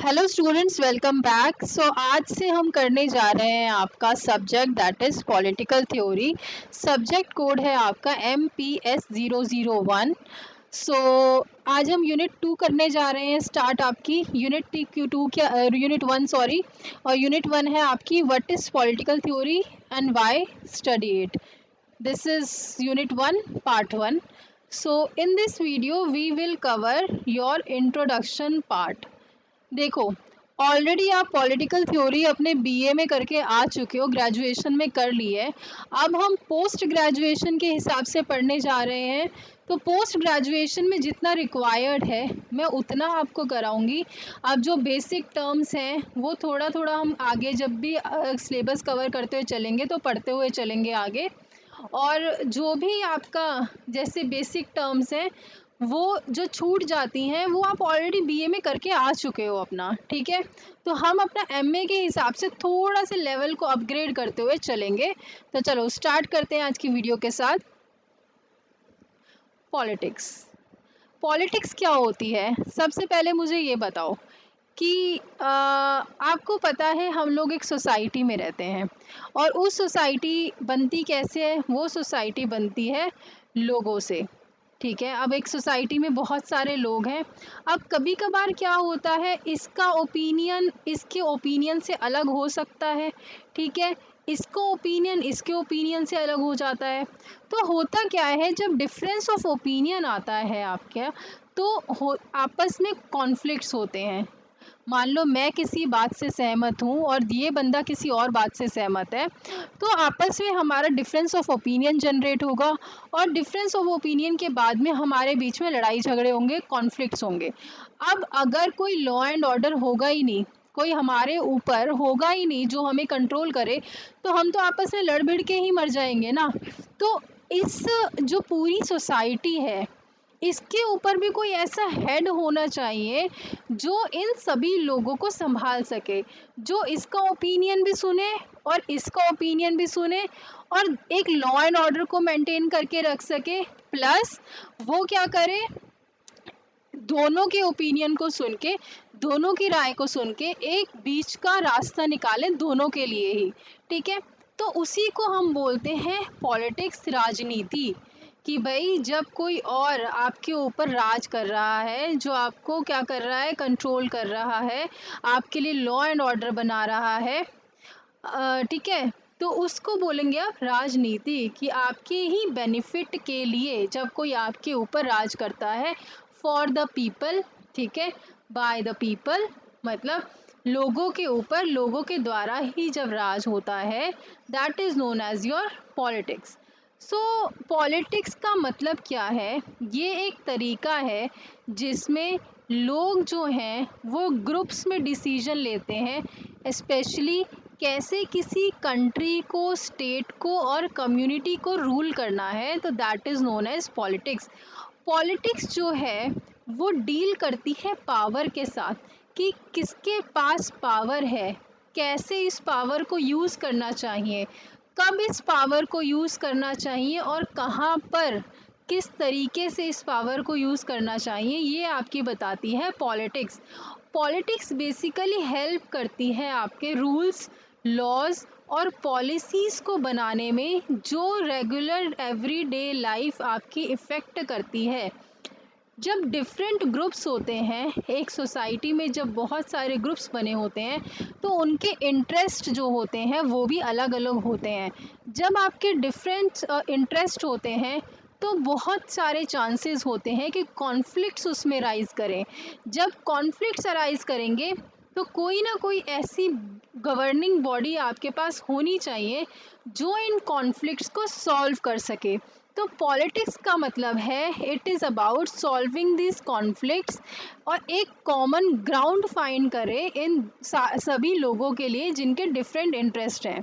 Hello students, welcome back. आज से हम करने जा रहे हैं आपका subject that is political theory. Subject code है आपका MPS 001। आज हम यूनिट 2 करने जा रहे हैं स्टार्ट। आपकी यूनिट 1 सॉरी, और यूनिट 1 है आपकी what is political theory and why study it. This is unit 1 part 1. So in this video we will cover your introduction part. देखो, ऑलरेडी आप पॉलिटिकल थ्योरी अपने बीए में करके आ चुके हो, ग्रेजुएशन में कर ली है। अब हम पोस्ट ग्रेजुएशन के हिसाब से पढ़ने जा रहे हैं। तो पोस्ट ग्रेजुएशन में जितना रिक्वायर्ड है मैं उतना आपको कराऊंगी। अब जो बेसिक टर्म्स हैं वो थोड़ा थोड़ा हम आगे जब भी सिलेबस कवर करते हुए चलेंगे तो पढ़ते हुए चलेंगे आगे। और जो भी आपका जैसे बेसिक टर्म्स हैं वो जो छूट जाती हैं वो आप ऑलरेडी बीए में करके आ चुके हो अपना, ठीक है। तो हम अपना एमए के हिसाब से थोड़ा सा लेवल को अपग्रेड करते हुए चलेंगे। तो चलो स्टार्ट करते हैं आज की वीडियो के साथ। पॉलिटिक्स पॉलिटिक्स क्या होती है? सबसे पहले मुझे ये बताओ कि आपको पता है हम लोग एक सोसाइटी में रहते हैं और उस सोसाइटी बनती कैसे है? वो सोसाइटी बनती है लोगों से, ठीक है। अब एक सोसाइटी में बहुत सारे लोग हैं। अब कभी कभार क्या होता है, इसका ओपिनियन इसके ओपिनियन से अलग हो सकता है, ठीक है। इसको ओपिनियन इसके ओपिनियन से अलग हो जाता है। तो होता क्या है, जब डिफरेंस ऑफ ओपिनियन आता है आपके तो आपस में कॉन्फ्लिक्ट्स होते हैं। मान लो मैं किसी बात से सहमत हूँ और ये बंदा किसी और बात से सहमत है, तो आपस में हमारा डिफरेंस ऑफ ओपिनियन जनरेट होगा और डिफरेंस ऑफ ओपिनियन के बाद में हमारे बीच में लड़ाई झगड़े होंगे, कॉन्फ्लिक्ट्स होंगे। अब अगर कोई लॉ एंड ऑर्डर होगा ही नहीं, कोई हमारे ऊपर होगा ही नहीं जो हमें कंट्रोल करे, तो हम तो आपस में लड़ भिड़ के ही मर जाएंगे ना। तो इस जो पूरी सोसाइटी है इसके ऊपर भी कोई ऐसा हेड होना चाहिए जो इन सभी लोगों को संभाल सके, जो इसका ओपिनियन भी सुने और इसका ओपिनियन भी सुने और एक लॉ एंड ऑर्डर को मेंटेन करके रख सके। प्लस वो क्या करे, दोनों के ओपिनियन को सुन के, दोनों की राय को सुन के एक बीच का रास्ता निकाले दोनों के लिए ही, ठीक है। तो उसी को हम बोलते हैं पॉलिटिक्स, राजनीति। कि भाई जब कोई और आपके ऊपर राज कर रहा है, जो आपको क्या कर रहा है, कंट्रोल कर रहा है, आपके लिए लॉ एंड ऑर्डर बना रहा है, ठीक है, तो उसको बोलेंगे आप राजनीति। कि आपके ही बेनिफिट के लिए जब कोई आपके ऊपर राज करता है, फॉर द पीपल, ठीक है, बाय द पीपल, मतलब लोगों के ऊपर, लोगों के द्वारा ही जब राज होता है, that is known as your politics. So politics का मतलब क्या है? ये एक तरीका है जिसमें लोग जो हैं वो ग्रुप्स में डिसीजन लेते हैं, स्पेशली कैसे किसी कंट्री को, स्टेट को और कम्युनिटी को रूल करना है, तो that is known as politics. Politics जो है वो डील करती है पावर के साथ, कि किसके पास पावर है, कैसे इस पावर को यूज़ करना चाहिए, कब इस पावर को यूज़ करना चाहिए और कहाँ पर किस तरीके से इस पावर को यूज़ करना चाहिए, ये आपकी बताती है पॉलिटिक्स। पॉलिटिक्स बेसिकली हेल्प करती है आपके रूल्स, लॉज और पॉलिसीज़ को बनाने में, जो रेगुलर एवरीडे लाइफ आपकी इफ़ेक्ट करती है। जब डिफरेंट ग्रुप्स होते हैं एक सोसाइटी में, जब बहुत सारे ग्रुप्स बने होते हैं, तो उनके इंटरेस्ट जो होते हैं वो भी अलग अलग होते हैं। जब आपके डिफरेंट इंटरेस्ट होते हैं तो बहुत सारे चांसेस होते हैं कि कॉन्फ्लिक्ट्स उसमें राइज करें। जब कॉन्फ्लिक्ट्स अराइज करेंगे तो कोई ना कोई ऐसी गवर्निंग बॉडी आपके पास होनी चाहिए जो इन कॉन्फ्लिक्ट्स को सॉल्व कर सके। तो पॉलिटिक्स का मतलब है it is about solving this conflicts और एक कॉमन ग्राउंड फाइंड करे इन सभी लोगों के लिए जिनके डिफरेंट इंटरेस्ट हैं।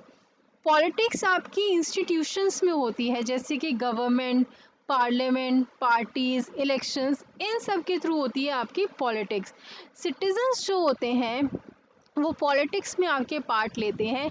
पॉलिटिक्स आपकी इंस्टीट्यूशंस में होती है, जैसे कि गवर्नमेंट, पार्लियामेंट, पार्टीज, इलेक्शंस, इन सब के थ्रू होती है आपकी पॉलिटिक्स। सिटीजन्स जो होते हैं वो पॉलिटिक्स में आके पार्ट लेते हैं।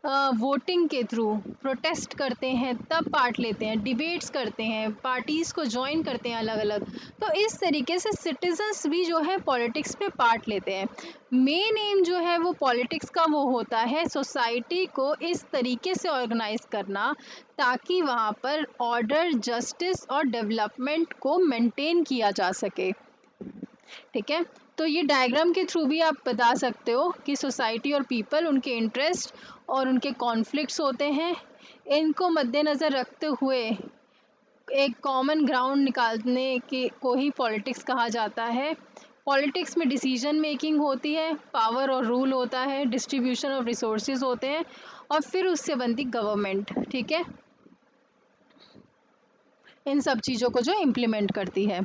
वोटिंग के थ्रू प्रोटेस्ट करते हैं, तब पार्ट लेते हैं, डिबेट्स करते हैं, पार्टीज़ को ज्वाइन करते हैं अलग अलग। तो इस तरीके से सिटीजन्स भी जो है पॉलिटिक्स में पार्ट लेते हैं। मेन एम जो है वो पॉलिटिक्स का वो होता है सोसाइटी को इस तरीके से ऑर्गेनाइज करना ताकि वहाँ पर ऑर्डर, जस्टिस और डेवलपमेंट को मेंटेन किया जा सके। ठीक है, तो ये डायग्राम के थ्रू भी आप बता सकते हो कि सोसाइटी और पीपल, उनके इंटरेस्ट और उनके कॉन्फ्लिक्ट्स होते हैं, इनको मद्देनज़र रखते हुए एक कॉमन ग्राउंड निकालने के को ही पॉलिटिक्स कहा जाता है। पॉलिटिक्स में डिसीजन मेकिंग होती है, पावर और रूल होता है, डिस्ट्रीब्यूशन ऑफ रिसोर्सेज होते हैं और फिर उससे बनती गवर्नमेंट। ठीक है, इन सब चीज़ों को जो इम्प्लीमेंट करती है।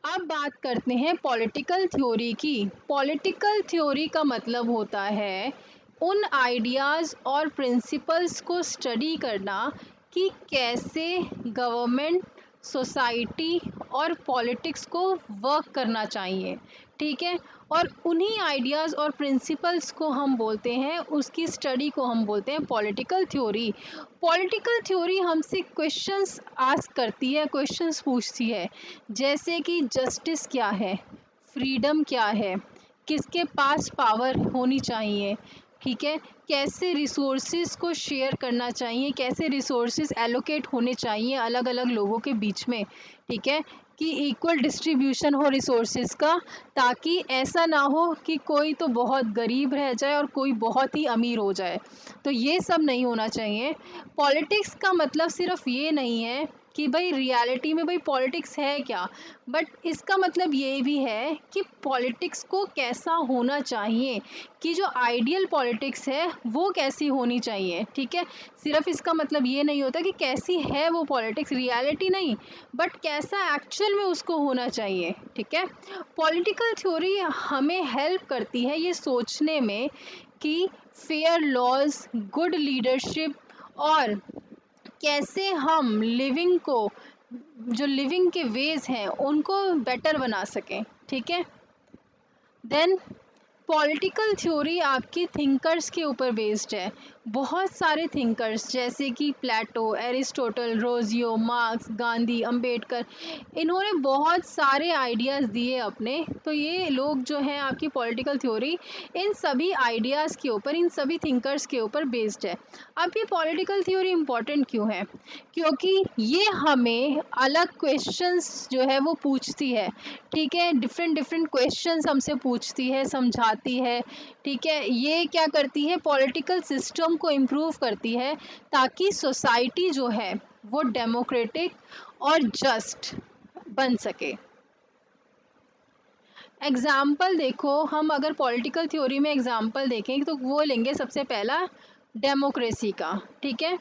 अब बात करते हैं पॉलिटिकल थ्योरी की। पॉलिटिकल थ्योरी का मतलब होता है उन आइडियाज़ और प्रिंसिपल्स को स्टडी करना कि कैसे गवर्नमेंट, सोसाइटी और पॉलिटिक्स को वर्क करना चाहिए। ठीक है, और उन्हीं आइडियाज़ और प्रिंसिपल्स को हम बोलते हैं, उसकी स्टडी को हम बोलते हैं पॉलिटिकल थ्योरी। पॉलिटिकल थ्योरी हमसे क्वेश्चंस आस्क करती है, क्वेश्चंस पूछती है, जैसे कि जस्टिस क्या है, फ्रीडम क्या है, किसके पास पावर होनी चाहिए, ठीक है, कैसे रिसोर्सेज को शेयर करना चाहिए, कैसे रिसोर्सेज एलोकेट होने चाहिए अलग अलग लोगों के बीच में। ठीक है, कि इक्वल डिस्ट्रीब्यूशन हो रिसोर्सेज का, ताकि ऐसा ना हो कि कोई तो बहुत गरीब रह जाए और कोई बहुत ही अमीर हो जाए। तो ये सब नहीं होना चाहिए। पॉलिटिक्स का मतलब सिर्फ ये नहीं है कि भाई रियलिटी में भाई पॉलिटिक्स है क्या, बट इसका मतलब ये भी है कि पॉलिटिक्स को कैसा होना चाहिए, कि जो आइडियल पॉलिटिक्स है वो कैसी होनी चाहिए। ठीक है, सिर्फ इसका मतलब ये नहीं होता कि कैसी है वो पॉलिटिक्स, रियलिटी नहीं, बट कैसा एक्चुअल में उसको होना चाहिए। ठीक है, पॉलिटिकल थ्योरी हमें हेल्प करती है ये सोचने में कि फेयर लॉज, गुड लीडरशिप और कैसे हम लिविंग को, जो लिविंग के वेज हैं उनको बेटर बना सकें। ठीक है, देन पॉलिटिकल थ्योरी आपकी थिंकर्स के ऊपर बेस्ड है। बहुत सारे थिंकर्स जैसे कि प्लेटो, एरिस्टोटल, रोजियो, मार्क्स, गांधी, अंबेडकर, इन्होंने बहुत सारे आइडियाज़ दिए अपने। तो ये लोग जो हैं आपकी पॉलिटिकल थ्योरी इन सभी आइडियाज़ के ऊपर, इन सभी थिंकर्स के ऊपर बेस्ड है। अब ये पॉलिटिकल थ्योरी इम्पॉर्टेंट क्यों है? क्योंकि ये हमें अलग क्वेश्चंस जो है वो पूछती है। ठीक है, डिफरेंट डिफरेंट क्वेश्चंस हमसे पूछती है, समझाती है। ठीक है, ये क्या करती है, पॉलिटिकल सिस्टम को इम्प्रूव करती है ताकि सोसाइटी जो है वो डेमोक्रेटिक और जस्ट बन सके। एग्जाम्पल देखो, हम अगर पॉलिटिकल थ्योरी में एग्जाम्पल देखें तो वो लेंगे सबसे पहला डेमोक्रेसी का। ठीक है,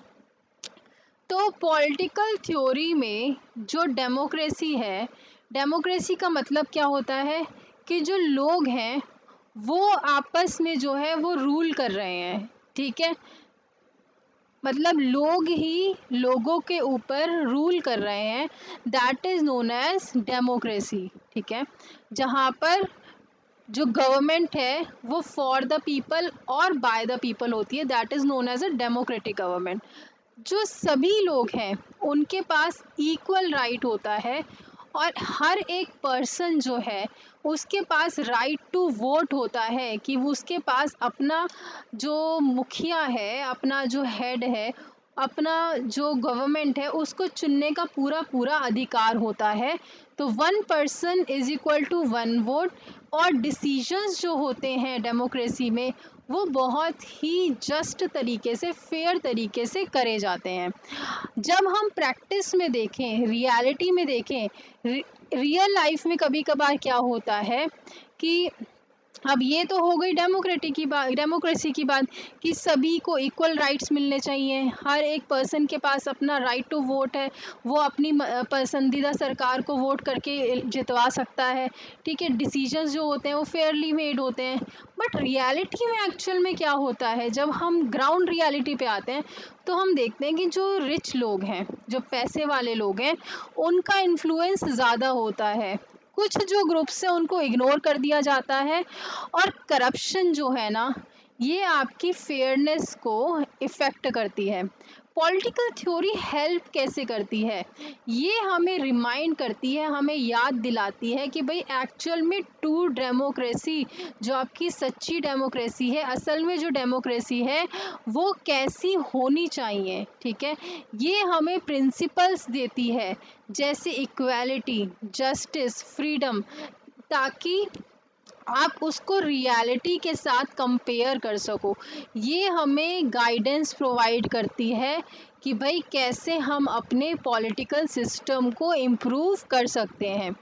तो पॉलिटिकल थ्योरी में जो डेमोक्रेसी है, डेमोक्रेसी का मतलब क्या होता है कि जो लोग हैं वो आपस में जो है वो रूल कर रहे हैं। ठीक है, मतलब लोग ही लोगों के ऊपर रूल कर रहे हैं, that is known as democracy. ठीक है, जहाँ पर जो गवर्नमेंट है वो फॉर द पीपल और बाय द पीपल होती है, that is known as a democratic government. जो सभी लोग हैं उनके पास इक्वल राइट होता है और हर एक पर्सन जो है उसके पास राइट टू वोट होता है, कि वो उसके पास अपना जो मुखिया है, अपना जो हेड है, अपना जो गवर्नमेंट है उसको चुनने का पूरा पूरा अधिकार होता है। तो 1 person is equal to 1 vote. और डिसीजंस जो होते हैं डेमोक्रेसी में वो बहुत ही जस्ट तरीके से, फेयर तरीके से करे जाते हैं। जब हम प्रैक्टिस में देखें, रियलिटी में देखें, रियल लाइफ में कभी कभार क्या होता है कि अब ये तो हो गई डेमोक्रेटिक की बात, डेमोक्रेसी की बात, कि सभी को इक्वल राइट्स मिलने चाहिए, हर एक पर्सन के पास अपना राइट टू वोट है, वो अपनी पसंदीदा सरकार को वोट करके जितवा सकता है। ठीक है, डिसीजंस जो होते हैं वो फेयरली मेड होते हैं। बट रियलिटी में एक्चुअल में क्या होता है, जब हम ग्राउंड रियलिटी पे आते हैं तो हम देखते हैं कि जो रिच लोग हैं, जो पैसे वाले लोग हैं, उनका इन्फ्लुएंस ज़्यादा होता है, कुछ जो ग्रुप्स हैं उनको इग्नोर कर दिया जाता है। और करप्शन जो है ना, ये आपकी फेयरनेस को इफ़ेक्ट करती है। पॉलिटिकल थ्योरी हेल्प कैसे करती है? ये हमें रिमाइंड करती है, हमें याद दिलाती है कि भाई एक्चुअल में ट्रू डेमोक्रेसी, जो आपकी सच्ची डेमोक्रेसी है, असल में जो डेमोक्रेसी है वो कैसी होनी चाहिए, ठीक है? ये हमें प्रिंसिपल्स देती है, जैसे इक्वालिटी, जस्टिस, फ्रीडम, ताकि आप उसको रियलिटी के साथ कंपेयर कर सको। ये हमें गाइडेंस प्रोवाइड करती है कि भाई कैसे हम अपने पॉलिटिकल सिस्टम को इम्प्रूव कर सकते हैं।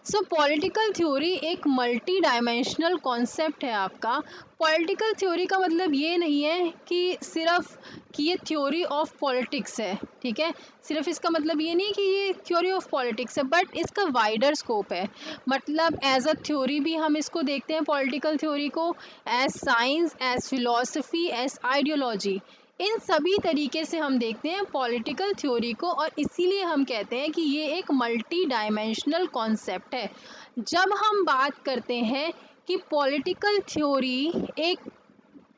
सो पॉलिटिकल थ्योरी एक मल्टी डायमेंशनल कॉन्सेप्ट है आपका। पॉलिटिकल थ्योरी का मतलब ये नहीं है कि सिर्फ कि ये थ्योरी ऑफ पॉलिटिक्स है, ठीक है? सिर्फ इसका मतलब ये नहीं है कि ये थ्योरी ऑफ पॉलिटिक्स है, बट इसका वाइडर स्कोप है। मतलब एज अ थ्योरी भी हम इसको देखते हैं पॉलिटिकल थ्योरी को, as science, as philosophy, as ideology. इन सभी तरीके से हम देखते हैं पॉलिटिकल थ्योरी को, और इसीलिए हम कहते हैं कि ये एक मल्टी डायमेंशनल कॉन्सेप्ट है। जब हम बात करते हैं कि पॉलिटिकल थ्योरी एक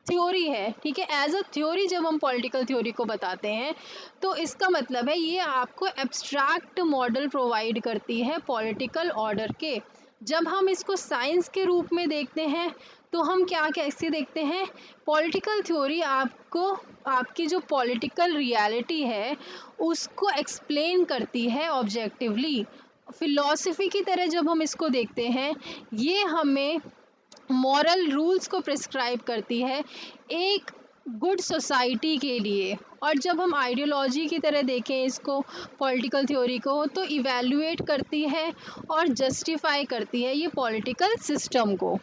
थ्योरी है, ठीक है, एज अ थ्योरी जब हम पॉलिटिकल थ्योरी को बताते हैं तो इसका मतलब है ये आपको एब्स्ट्रैक्ट मॉडल प्रोवाइड करती है पॉलिटिकल ऑर्डर के। जब हम इसको साइंस के रूप में देखते हैं तो हम क्या कैसे देखते हैं? पॉलिटिकल थ्योरी आपको आपकी जो पॉलिटिकल रियलिटी है उसको एक्सप्लेन करती है ऑब्जेक्टिवली। फिलॉसफी की तरह जब हम इसको देखते हैं, ये हमें मॉरल रूल्स को प्रिस्क्राइब करती है एक गुड सोसाइटी के लिए। और जब हम आइडियोलॉजी की तरह देखें इसको, पॉलिटिकल थ्योरी को, तो इवैल्यूएट करती है और जस्टिफाई करती है ये पॉलिटिकल सिस्टम को।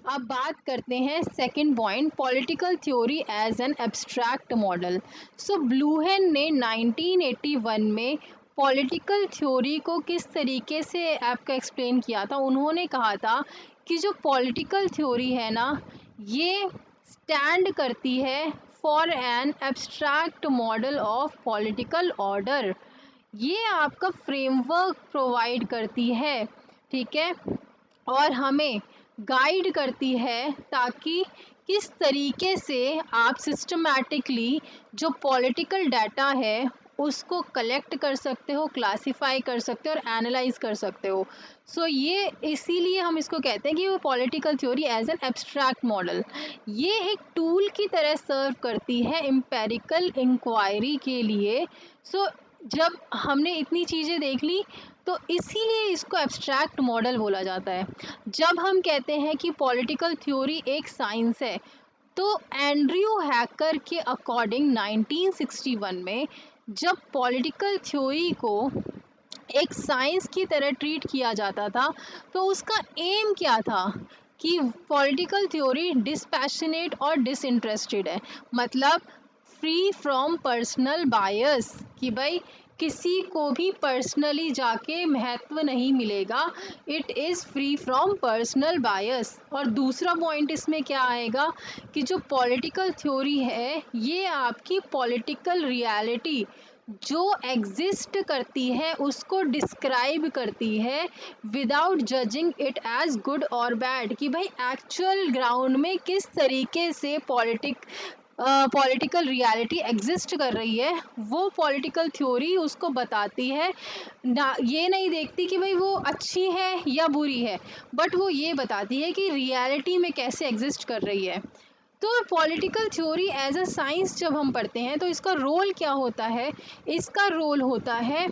अब बात करते हैं second point, political theory as an abstract model. So Bluhm ने 1981 में पॉलिटिकल थ्योरी को किस तरीके से आपको एक्सप्लेन किया था? उन्होंने कहा था कि जो पॉलिटिकल थ्योरी है ना, ये स्टैंड करती है for an abstract model of political order. ये आपका फ्रेमवर्क प्रोवाइड करती है, ठीक है, और हमें गाइड करती है ताकि किस तरीके से आप सिस्टमैटिकली जो पॉलिटिकल डाटा है उसको कलेक्ट कर सकते हो, क्लासिफाई कर सकते हो और एनालाइज कर सकते हो। सो ये इसीलिए हम इसको कहते हैं कि वो political theory as an abstract model, ये एक टूल की तरह सर्व करती है एम्पेरिकल इंक्वायरी के लिए। सो जब हमने इतनी चीज़ें देख ली तो इसीलिए इसको एब्स्ट्रैक्ट मॉडल बोला जाता है। जब हम कहते हैं कि पॉलिटिकल थ्योरी एक साइंस है, तो एंड्रयू हैकर के अकॉर्डिंग 1961 में जब पॉलिटिकल थ्योरी को एक साइंस की तरह ट्रीट किया जाता था, तो उसका एम क्या था कि पॉलिटिकल थ्योरी डिस्पैशनेट और डिसइंटरेस्टेड है। मतलब फ्री फ्रॉम पर्सनल बायस, कि भाई किसी को भी पर्सनली जाके महत्व नहीं मिलेगा, it is free from personal bias. और दूसरा पॉइंट इसमें क्या आएगा कि जो पॉलिटिकल थ्योरी है ये आपकी पॉलिटिकल रियलिटी जो एग्जिस्ट करती है उसको डिस्क्राइब करती है without judging it as good और बैड, कि भाई एक्चुअल ग्राउंड में किस तरीके से पॉलिटिकल रियलिटी एग्जिस्ट कर रही है, वो पॉलिटिकल थ्योरी उसको बताती है ना। ये नहीं देखती कि भाई वो अच्छी है या बुरी है, बट वो ये बताती है कि रियलिटी में कैसे एग्जिस्ट कर रही है। तो political theory as a science जब हम पढ़ते हैं तो इसका रोल क्या होता है? इसका रोल होता है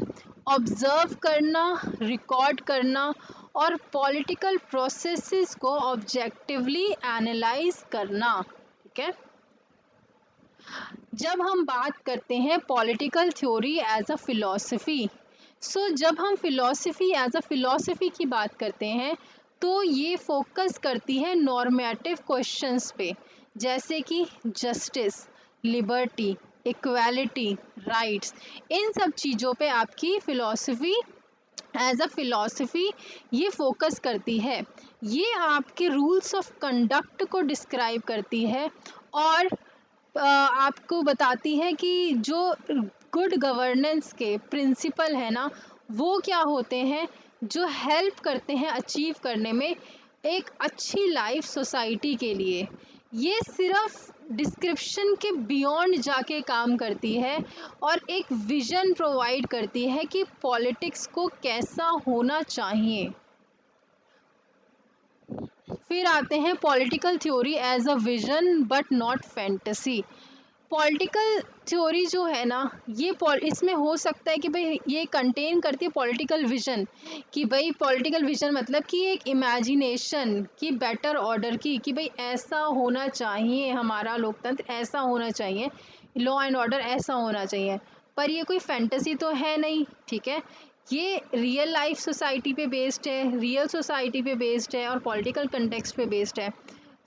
ऑब्जर्व करना, रिकॉर्ड करना और पॉलिटिकल प्रोसेसेस को ऑब्जेक्टिवली एनालाइज करना, ठीक है। जब हम बात करते हैं political theory as a philosophy, so जब हम फिलॉसफी एज अ फिलॉसफी की बात करते हैं तो ये फोकस करती है नॉर्मेटिव क्वेश्चंस पे, जैसे कि जस्टिस, लिबर्टी, इक्वालिटी, राइट्स। इन सब चीज़ों पे आपकी फिलॉसफी एज अ फिलॉसफी ये फोकस करती है। ये आपके रूल्स ऑफ कंडक्ट को डिस्क्राइब करती है और आपको बताती है कि जो गुड गवर्नेंस के प्रिंसिपल है ना, वो क्या होते हैं जो हेल्प करते हैं अचीव करने में एक अच्छी लाइफ सोसाइटी के लिए ये सिर्फ डिस्क्रिप्शन के बियॉन्ड जाके काम करती है और एक विजन प्रोवाइड करती है कि पॉलिटिक्स को कैसा होना चाहिए। फिर आते हैं political theory as a vision but not fantasy. Political theory जो है ना, ये इसमें हो सकता है कि भाई ये कंटेन करती है पॉलिटिकल विजन, कि भाई पॉलिटिकल विजन मतलब कि एक इमेजिनेशन की बेटर ऑर्डर की, कि भाई ऐसा होना चाहिए, हमारा लोकतंत्र ऐसा होना चाहिए, लॉ एंड ऑर्डर ऐसा होना चाहिए। पर ये कोई फैंटेसी तो है नहीं, ठीक है, ये रियल लाइफ सोसाइटी पे बेस्ड है, रियल सोसाइटी पे बेस्ड है और पॉलिटिकल कंटेक्स्ट पे बेस्ड है।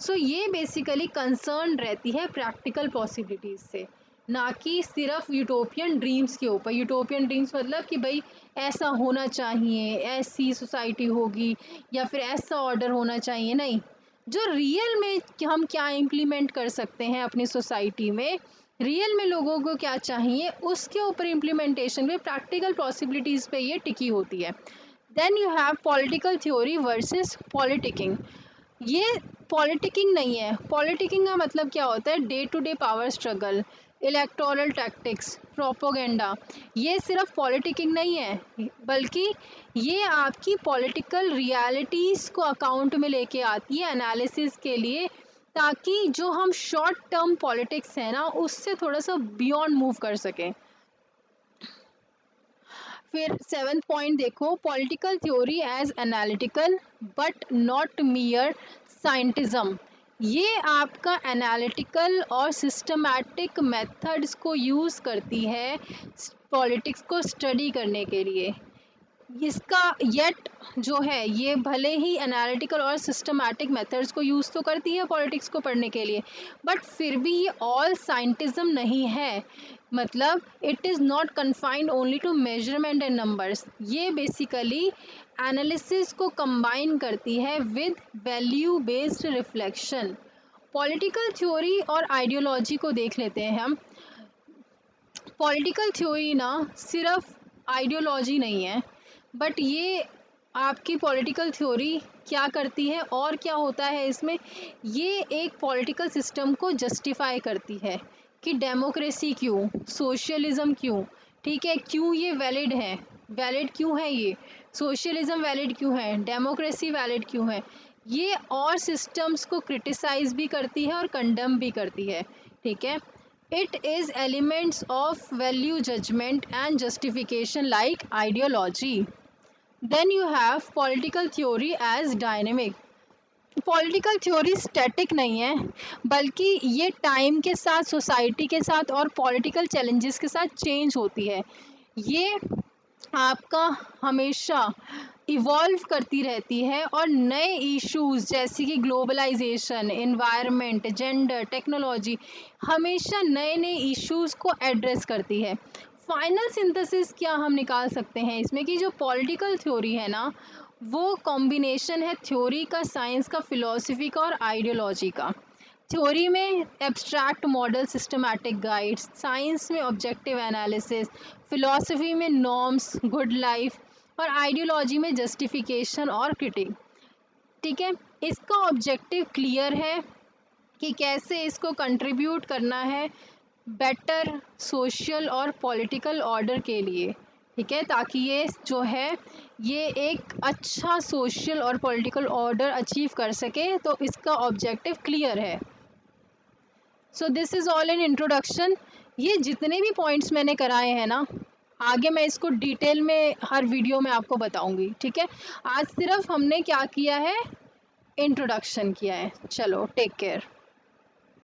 सो ये बेसिकली कंसर्न रहती है प्रैक्टिकल पॉसिबिलिटीज़ से, ना कि सिर्फ यूटोपियन ड्रीम्स के ऊपर। यूटोपियन ड्रीम्स मतलब कि भाई ऐसा होना चाहिए, ऐसी सोसाइटी होगी या फिर ऐसा ऑर्डर होना चाहिए, नहीं। जो रियल में हम क्या इम्प्लीमेंट कर सकते हैं अपनी सोसाइटी में, रियल में लोगों को क्या चाहिए, उसके ऊपर इम्प्लीमेंटेशन में प्रैक्टिकल पॉसिबिलिटीज़ पे ये टिकी होती है। Then you have political theory versus politicking. ये पॉलिटिकिंग नहीं है। पॉलिटिकिंग का मतलब क्या होता है, day to day power struggle, electoral tactics, propaganda. ये सिर्फ पॉलिटिकिंग नहीं है, बल्कि ये आपकी पॉलिटिकल रियलिटीज़ को अकाउंट में लेके आती है एनालिसिस के लिए, ताकि जो हम शॉर्ट टर्म पॉलिटिक्स है ना, उससे थोड़ा सा बियॉन्ड मूव कर सकें। फिर 7th पॉइंट देखो, political theory as analytical but not mere scientism. ये आपका एनालिटिकल और सिस्टमैटिक मेथड्स को यूज़ करती है पॉलिटिक्स को स्टडी करने के लिए। इसका येट जो है, ये भले ही एनालिटिकल और सिस्टमैटिक मेथड्स को यूज़ तो करती है पॉलिटिक्स को पढ़ने के लिए, बट फिर भी ये ऑल साइंटिज्म नहीं है। मतलब it is not confined only to measurement and numbers. ये बेसिकली एनालिसिस को कंबाइन करती है with value based reflection. Political theory और आइडियोलॉजी को देख लेते हैं हम। पॉलिटिकल थ्योरी ना सिर्फ आइडियोलॉजी नहीं है, बट ये आपकी पॉलिटिकल थ्योरी क्या करती है और क्या होता है इसमें, ये एक पॉलिटिकल सिस्टम को जस्टिफाई करती है कि डेमोक्रेसी क्यों, सोशलिज्म क्यों, ठीक है, क्यों ये वैलिड है, वैलिड क्यों है, ये सोशलिज्म वैलिड क्यों है, डेमोक्रेसी वैलिड क्यों है। ये और सिस्टम्स को क्रिटिसाइज भी करती है और कंडम भी करती है, ठीक है। It is elements of value judgment and justification like ideology. Then you have political theory as dynamic. Political theory static नहीं है, बल्कि ये टाइम के साथ, सोसाइटी के साथ और पॉलिटिकल चैलेंजेस के साथ चेंज होती है। ये आपका हमेशा इवॉल्व करती रहती है और नए इश्यूज जैसे कि ग्लोबलाइजेशन, एनवायरनमेंट, जेंडर, टेक्नोलॉजी, हमेशा नए नए इश्यूज को एड्रेस करती है। फाइनल सिंथेसिस क्या हम निकाल सकते हैं इसमें, कि जो पॉलिटिकल थ्योरी है ना, वो कॉम्बिनेशन है थ्योरी का, साइंस का, फिलॉसफी का और आइडियोलॉजी का। थ्योरी में abstract model, systematic guides, science में ऑब्जेक्टिव एनालिसिस, फिलॉसफी में नॉर्म्स, गुड लाइफ और आइडियोलॉजी में जस्टिफिकेशन और क्रिटिक, ठीक है। इसका ऑब्जेक्टिव क्लियर है कि कैसे इसको कंट्रीब्यूट करना है बेटर सोशल और पॉलिटिकल ऑर्डर के लिए, ठीक है, ताकि ये जो है ये एक अच्छा सोशल और पॉलिटिकल ऑर्डर अचीव कर सके, तो इसका ऑब्जेक्टिव क्लियर है। So this is all in introduction. ये जितने भी पॉइंट्स मैंने कराए हैं ना, आगे मैं इसको डिटेल में हर वीडियो में आपको बताऊंगी, ठीक है। आज सिर्फ हमने क्या किया है, इंट्रोडक्शन किया है। चलो, टेक केयर।